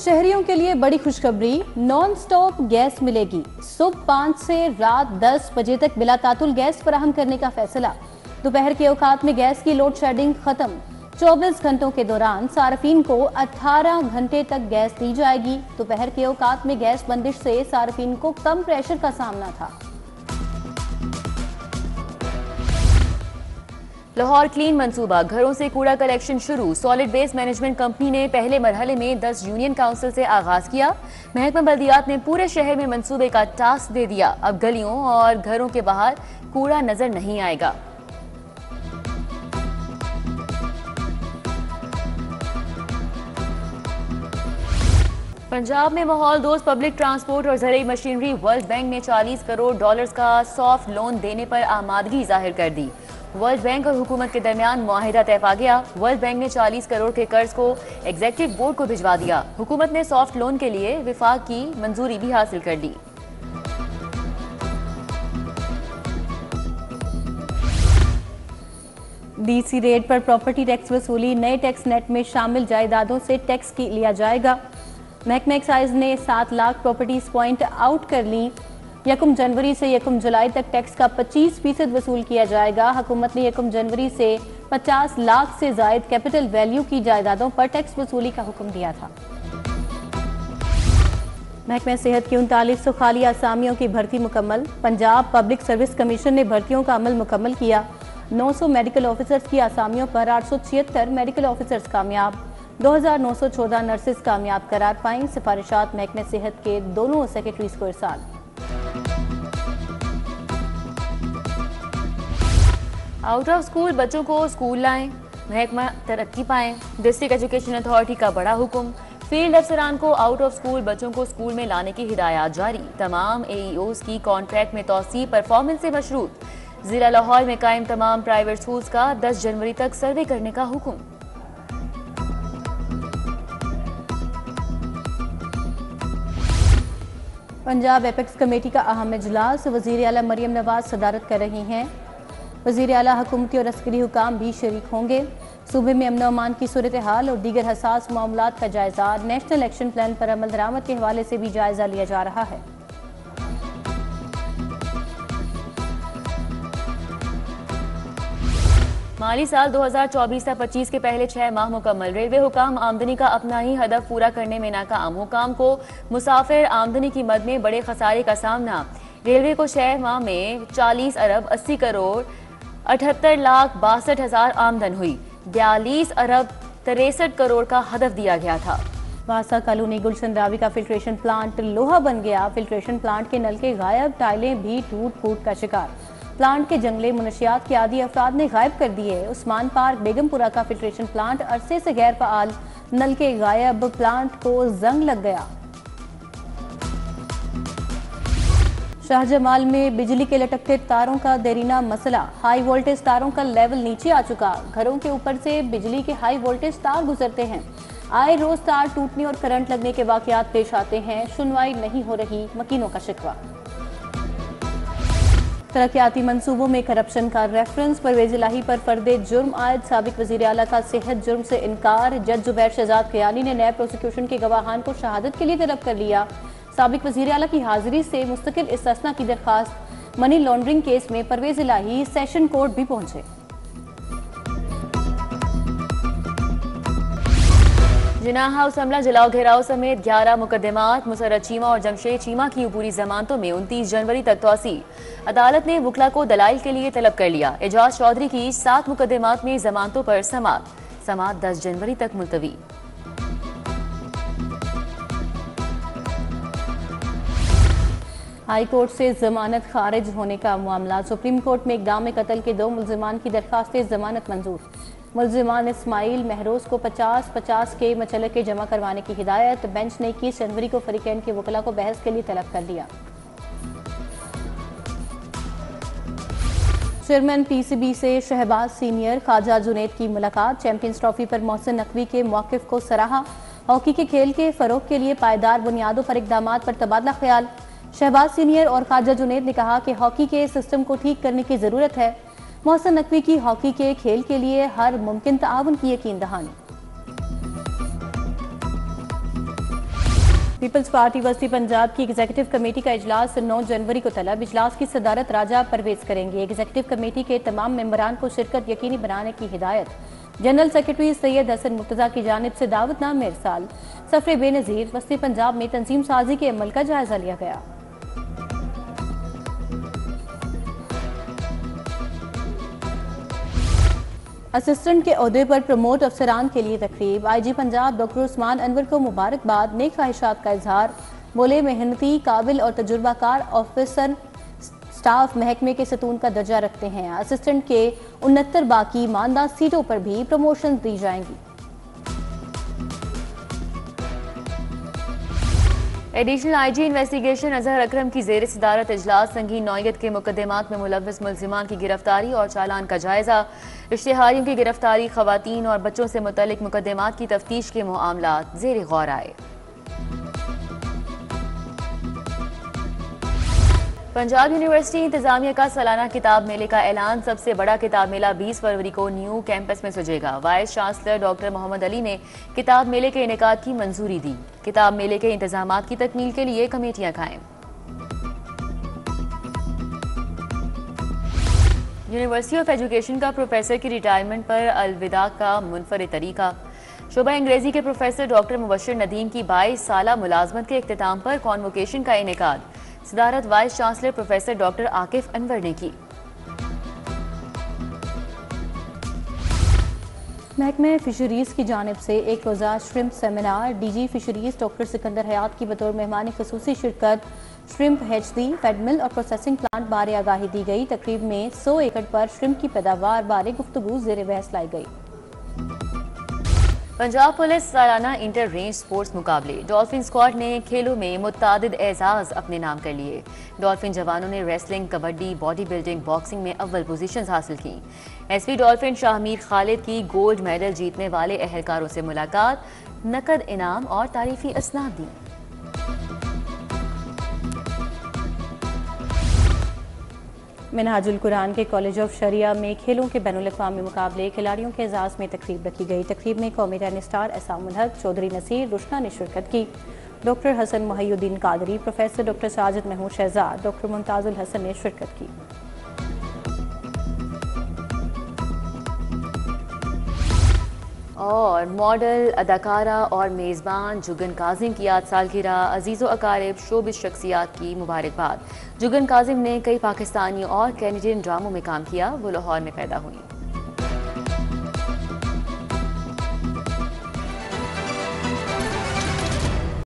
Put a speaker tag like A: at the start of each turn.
A: शहरियों के लिए बड़ी खुशखबरी, नॉन स्टॉप गैस मिलेगी। सुबह 5 से रात 10 बजे तक बिला तातुल गैस फराहम करने का फैसला। दोपहर के औकात में गैस की लोड शेडिंग खत्म। 24 घंटों के दौरान सार्फिन को 18 घंटे तक गैस दी जाएगी। दोपहर के औकात में गैस बंदिश से सार्फिन को कम प्रेशर का सामना था।
B: लाहौर क्लीन मंसूबा, घरों से कूड़ा कलेक्शन शुरू। सॉलिड वेस्ट मैनेजमेंट कंपनी ने पहले मरहले में 10 यूनियन काउंसिल से आगाज किया। महकमा बल्दियात ने पूरे शहर में मंसूबे का टास्क दे दिया। अब गलियों और घरों के बाहर कूड़ा नजर नहीं आएगा। पंजाब में माहौल दोस्त पब्लिक ट्रांसपोर्ट और ज़रूरी मशीनरी। वर्ल्ड बैंक ने $40 करोड़ का सॉफ्ट लोन देने पर आमादगी जाहिर कर दी। वर्ल्ड बैंक और हुकूमत के दरमियान मुआहिदा तय पा गया। वर्ल्ड बैंक ने 40 करोड़ के कर्ज को एग्जीक्यूटिव बोर्ड को भिजवा दिया। हुकूमत ने सॉफ्ट लोन के लिए विफाक की मंजूरी भी हासिल कर ली।
A: डीसी रेट पर प्रॉपर्टी टैक्स वसूली। नए टैक्स नेट में शामिल जायदादों से टैक्स की लिया जाएगा। महकमा एक्साइज ने 7 लाख प्रॉपर्टीज पॉइंट आउट कर ली। 1 जनवरी से 1 जुलाई तक टैक्स का 25% वसूल किया जाएगा। हुकूमत ने 1 जनवरी से 50 लाख से जायद कैपिटल वैल्यू की जायदादों पर टैक्स वसूली का हुक्म दिया था। महकमा सेहत की 3900 खाली आसामियों की भर्ती मुकम्मल। पंजाब पब्लिक सर्विस कमीशन ने भर्तियों का अमल मुकम्मल किया। 900 मेडिकल ऑफिसर्स की आसामियों पर 876 मेडिकल ऑफिसर्स कामयाब। 2914 नर्सेज कामयाब करार पाईं। सिफारिशात महकमा सेहत के दोनों सेक्रेटरीज को इरसाल।
B: आउट ऑफ स्कूल बच्चों को स्कूल लाएं, महकमा तरक्की पाएं। डिस्ट्रिक्ट एजुकेशन अथॉरिटी का बड़ा हुक्म। फील्ड अफसरान को आउट ऑफ स्कूल बच्चों को स्कूल में लाने की हिदायत जारी। तमाम AEOs की कॉन्ट्रैक्ट में तौसी परफॉर्मेंस से मशरूत। जिला लाहौर में कायम तमाम प्राइवेट स्कूल्स का 10 जनवरी तक सर्वे करने का हुक्म।
A: पंजाब एपेक्स कमेटी का अहम इजलास। वज़ीर आला मरियम नवाज सदारत कर रही हैं। वज़ीर आला हुकूमती और अस्करी हुकाम भी शरीक होंगे। सूबे में अमन अमान की सूरत हाल और दीगर हसास मामलात का जायजा। नेशनल एक्शन प्लान पर अमल दरामद के हवाले से भी जायजा लिया जा रहा है।
B: माली साल 2024-25 के पहले 6 माह मुकम्मल। रेलवे हुकाम आमदनी का अपना ही हदफ पूरा करने में नाकाम। हुकाम को मुसाफिर आमदनी की मद में बड़े खसारे का सामना। रेलवे को 6 माह में 40 अरब 80 करोड़ 78 लाख 62 हजार आमदन हुई। 42 अरब 63 करोड़ का हदफ दिया गया था।
A: वासा कॉलोनी गुलशन रावी का फिल्ट्रेशन प्लांट लोहा बन गया। फिल्ट्रेशन प्लांट के नल के गायब, टाइलें भी टूट फूट का शिकार। प्लांट के जंगले मुनशियात के आदि अफराद ने गायब कर दिए। उस्मान पार्क बेगमपुरा का फिल्ट्रेशन प्लांट अरसे से गैर फाल। नल के गायब, प्लांट को जंग लग गया। शाहजमाल में बिजली के लटकते तारों का देरीना मसला। हाई वोल्टेज तारों का लेवल नीचे आ चुका। घरों के ऊपर से बिजली के हाई वोल्टेज तार गुजरते हैं। आए रोज तार टूटने और करंट लगने के वाकयात पेश आते हैं। सुनवाई नहीं हो रही, मकीनों का शिकवा। तरक्याती मंसूबों में करप्शन का रेफरेंस। परवेज इलाही पर फर्दे जुर्म आयद। साबिक वजीर आला का सेहत जुर्म से इनकार। जज जुबैर शहजाद खयाली ने नैब प्रोसिक्यूशन के गवाहान को शहादत के लिए तलब कर लिया। साबिक वजीर आला की हाजिरी से मुस्तकिल इस्तिस्ना की दरखास्त। मनी लॉन्ड्रिंग केस में परवेज इलाही सेशन कोर्ट भी पहुंचे।
B: जिनाह हाउस हमला, जलाओ घेराव समेत 11 मुकदमात। मुसर्रत चीमा और जमशेद चीमा की पूरी जमानतों में 29 जनवरी तक तौसी। अदालत ने वकला को दलाइल के लिए तलब कर लिया। एजाज चौधरी की 7 मुकदमात में जमानतों पर समात 10 जनवरी तक मुलतवी।
A: हाई कोर्ट से जमानत खारिज होने का मामला। सुप्रीम कोर्ट में इक़दाम कत्ल के 2 मुल्जिमान की दरखास्त जमानत मंजूर। मुल्जिमान इस्माइल महरोज को 50-50 के मचलके जमा करवाने की हिदायत। बेंच ने 21 जनवरी को फरीकैन के वकला को बहस के लिए तलब कर लिया। चेयरमैन PCB से शहबाज सीनियर ख्वाजा जुनैद की मुलाकात। चैंपियंस ट्रॉफी पर मोहसिन नकवी के मौक़िफ़ को सराहा। हॉकी के खेल के फ़रोग़ के लिए पायदार बुनियादों पर इक़दामात पर तबादला ख्याल। शहबाज सीनियर और ख्वाजा जुनैद ने कहा कि हॉकी के सिस्टम को ठीक करने की ज़रूरत है। मोहसिन नकवी की हॉकी के खेल के लिए हर मुमकिन ताउन की यकीन दहानी। पीपल्स पार्टी वस्ती पंजाब की एग्जीक्यूटिव कमेटी का इजलास 9 जनवरी को तलब। इजलास की सदारत राजा परवेज करेंगे। एग्जीक्यूटिव कमेटी के तमाम मेंबरान को शिरकत यकीनी बनाने की हिदायत। जनरल सेक्रेटरी सैयद हसन मुर्तजा की जानिब से दावतनामे इरसाल। सफरे बेनज़ीर वस्ती पंजाब में तंजीम साजी के अमल का जायजा लिया गया। असिस्टेंट के ओहदे पर प्रमोट अफसरान के लिए तकरीब। IG पंजाब डॉक्टर उस्मान अनवर को मुबारकबाद, नेक ख्वाहिशात का इजहार। बोले मेहनती, काबिल और तजुर्बाकार ऑफिसर स्टाफ महकमे के सतून का दर्जा रखते हैं। असिस्टेंट के 69 बाकी मानदार सीटों पर भी प्रमोशन दी जाएंगी।
B: एडिशनल IG इन्वेस्टिगेशन अजहर अकरम की जेर सदारत इजलास। संगीन नौयत के मुकदमात में मुलव्वस मुल्जिमान की गिरफ्तारी और चालान का जायजा। इश्तिहारियों की गिरफ्तारी, खवातीन और बच्चों से मुतल्लिक मुकदमात की तफ्तीश के मामलात जेर गौर आए। पंजाब यूनिवर्सिटी इंतजामिया का सालाना किताब मेले का ऐलान। सबसे बड़ा किताब मेला 20 फरवरी को न्यू कैंपस में सजेगा। Vice chancellor doctor Mohammad Ali ने किताब मेले के इनेकाद की मंजूरी दी। किताब मेले के इंतजामात की तकमील के लिए कमेटियां कायम। यूनिवर्सिटी ऑफ एजुकेशन का प्रोफेसर की रिटायरमेंट पर अलविदा का मुनफरिद तरीका। शोबा अंग्रेजी के प्रोफेसर डॉक्टर मुबश्शिर नदीम की 22 साला मुलाजमत के इख्तिताम पर कॉन्वोकेशन का इनेकाद। सदारत vice chancellor professor doctor Akif Anwar ने की।
A: महकमे फिशरीज की जानिब से एक रोज़ा shrimp seminar. DG fisheries doctor Sikandar Hayat की बतौर मेहमान खसूसी शिरकत। श्रिम्प हेचरी, फेडमिल और प्रोसेसिंग प्लांट बारे आगाही दी गई। तकरीब में 100 एकड़ पर श्रिम्प की पैदावार बारे गुफ्तगू ज़ेर बहस लाई गई।
B: पंजाब पुलिस सालाना इंटर रेंज स्पोर्ट्स मुकाबले। डॉल्फिन स्क्वाड ने खेलों में मुतादिद एजाज अपने नाम कर लिए। डॉल्फिन जवानों ने wrestling, kabaddi, body building, boxing में अव्वल पोजीशंस हासिल की। SV डॉल्फिन शाहमीर खालिद की गोल्ड मेडल जीतने वाले अहलकारों से मुलाकात, नकद इनाम और तारीफी असनाद दी।
A: मिनहाजुल कुरान के कॉलेज ऑफ शरिया में खेलों के बैनुल-अक़वामी मुकाबले खिलाड़ियों के एजाज़ में तकरीब रखी गई। तकरीब में कौमी टेनिस स्टार एहसामुल हक, चौधरी नसीर रुशना ने शिरकत की। Doctor Hasan Muhayyuddin Qadri, professor doctor Sajid Mahmood Shahzad, doctor Mumtazul Hasan ने शिरकत की।
B: और मॉडल, अदाकारा और मेज़बान जुगन काजिम की आज सालगिरह। अजीज़ो अकारिब, शोबिज़ शख्सियात की मुबारकबाद। जुगन काजिम ने कई पाकिस्तानी और कैनेडियन ड्रामों में काम किया। वो लाहौर में पैदा हुई।